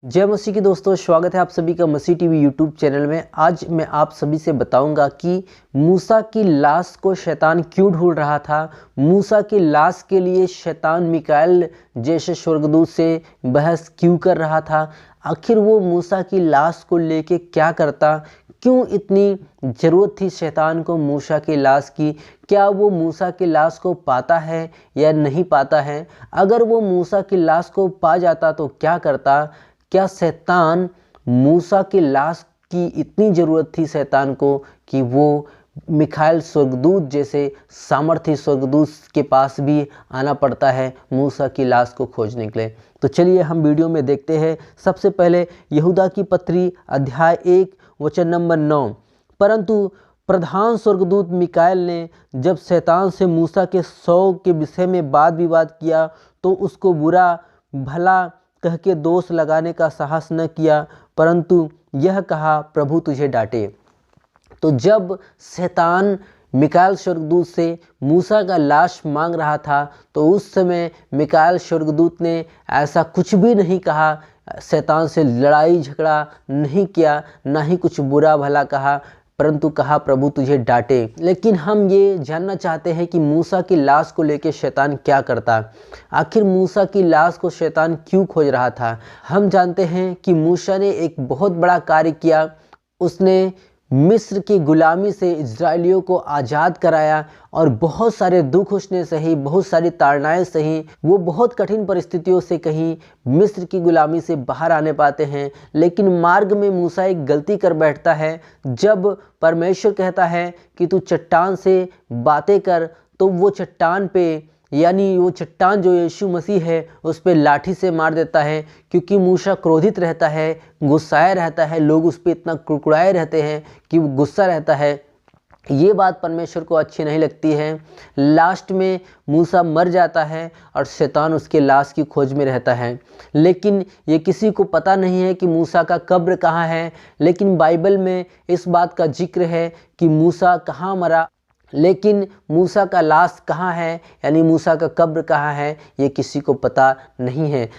जय मसीह की दोस्तों, स्वागत है आप सभी का मसीह टीवी यूट्यूब चैनल में। आज मैं आप सभी से बताऊंगा कि मूसा की लाश को शैतान क्यों ढूंढ रहा था। मूसा की लाश के लिए शैतान मिकाएल जैसे स्वर्गदूत से बहस क्यों कर रहा था। आखिर वो मूसा की लाश को लेके क्या करता, क्यों इतनी ज़रूरत थी शैतान को मूसा की लाश की। क्या वो मूसा की लाश को पाता है या नहीं पाता है। अगर वो मूसा की लाश को पा जाता तो क्या करता। क्या शैतान मूसा की लाश की इतनी ज़रूरत थी शैतान को कि वो मिखाइल स्वर्गदूत जैसे सामर्थ्य स्वर्गदूत के पास भी आना पड़ता है मूसा की लाश को खोजने के लिए। तो चलिए हम वीडियो में देखते हैं। सबसे पहले यहूदा की पत्री अध्याय 1 वचन नंबर 9। परंतु प्रधान स्वर्गदूत मिकाएल ने जब शैतान से मूसा के 100 के विषय में वाद विवाद किया तो उसको बुरा भला कह के दोष लगाने का साहस न किया, परंतु यह कहा, प्रभु तुझे डांटे। तो जब शैतान मिकाएल स्वर्गदूत से मूसा का लाश मांग रहा था तो उस समय मिकाएल स्वर्गदूत ने ऐसा कुछ भी नहीं कहा, शैतान से लड़ाई झगड़ा नहीं किया, ना ही कुछ बुरा भला कहा, परंतु कहा प्रभु तुझे डांटे। लेकिन हम ये जानना चाहते हैं कि मूसा की लाश को लेकर शैतान क्या करता। आखिर मूसा की लाश को शैतान क्यों खोज रहा था। हम जानते हैं कि मूसा ने एक बहुत बड़ा कार्य किया। उसने मिस्र की गुलामी से इजरायलियों को आज़ाद कराया और बहुत सारे दुख उसने सही, बहुत सारी ताड़नाएं सही। वो बहुत कठिन परिस्थितियों से कहीं मिस्र की गुलामी से बाहर आने पाते हैं। लेकिन मार्ग में मूसा एक गलती कर बैठता है। जब परमेश्वर कहता है कि तू चट्टान से बातें कर, तो वो चट्टान पे यानी वो चट्टान जो यीशु मसीह है उस पर लाठी से मार देता है, क्योंकि मूसा क्रोधित रहता है, गुस्साया रहता है। लोग उस पर इतना कुड़कुड़ाए रहते हैं कि वो गुस्सा रहता है। ये बात परमेश्वर को अच्छी नहीं लगती है। लास्ट में मूसा मर जाता है और शैतान उसके लाश की खोज में रहता है। लेकिन ये किसी को पता नहीं है कि मूसा का कब्र कहाँ है। लेकिन बाइबल में इस बात का जिक्र है कि मूसा कहाँ मरा, लेकिन मूसा का लाश कहाँ है, यानी मूसा का कब्र कहाँ है, ये किसी को पता नहीं है।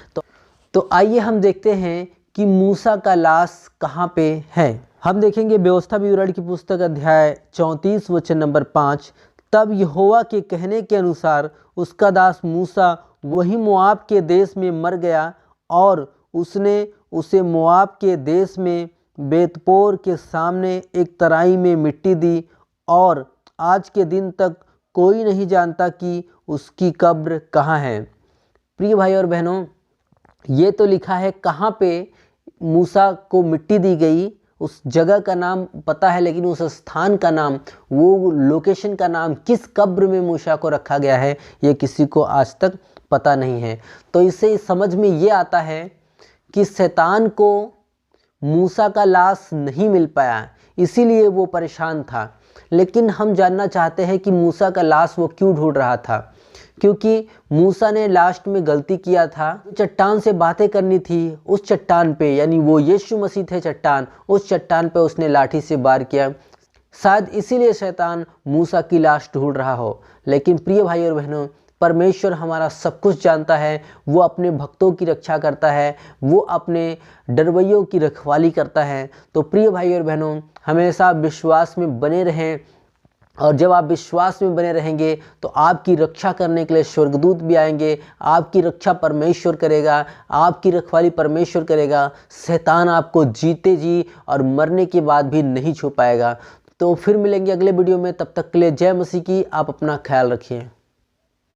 तो आइए हम देखते हैं कि मूसा का लाश कहाँ पे है। हम देखेंगे व्यवस्था विवरण की पुस्तक अध्याय 34 वचन नंबर 5। तब यहोवा के कहने के अनुसार उसका दास मूसा वही मोआब के देश में मर गया और उसने उसे मोआब के देश में बेतपोर के सामने एक तराई में मिट्टी दी और आज के दिन तक कोई नहीं जानता कि उसकी कब्र कहाँ है। प्रिय भाई और बहनों, ये तो लिखा है कहाँ पे मूसा को मिट्टी दी गई, उस जगह का नाम पता है, लेकिन उस स्थान का नाम, वो लोकेशन का नाम, किस कब्र में मूसा को रखा गया है, ये किसी को आज तक पता नहीं है। तो इससे समझ में ये आता है कि शैतान को मूसा का लाश नहीं मिल पाया, इसीलिए वो परेशान था। लेकिन हम जानना चाहते हैं कि मूसा का लाश वो क्यों ढूंढ रहा था। क्योंकि मूसा ने लास्ट में गलती किया था, चट्टान से बातें करनी थी। उस चट्टान पे, यानी वो यीशु मसीह थे चट्टान, उस चट्टान पे उसने लाठी से वार किया। शायद इसीलिए शैतान मूसा की लाश ढूंढ रहा हो। लेकिन प्रिय भाई और बहनों, परमेश्वर हमारा सब कुछ जानता है। वो अपने भक्तों की रक्षा करता है, वो अपने डरवैयों की रखवाली करता है। तो प्रिय भाई और बहनों, हमेशा विश्वास में बने रहें, और जब आप विश्वास में बने रहेंगे तो आपकी रक्षा करने के लिए स्वर्गदूत भी आएंगे। आपकी रक्षा परमेश्वर करेगा, आपकी रखवाली परमेश्वर करेगा। शैतान आपको जीते जी और मरने के बाद भी नहीं छू पाएगा। तो फिर मिलेंगे अगले वीडियो में, तब तक के लिए जय मसीह की। आप अपना ख्याल रखिए।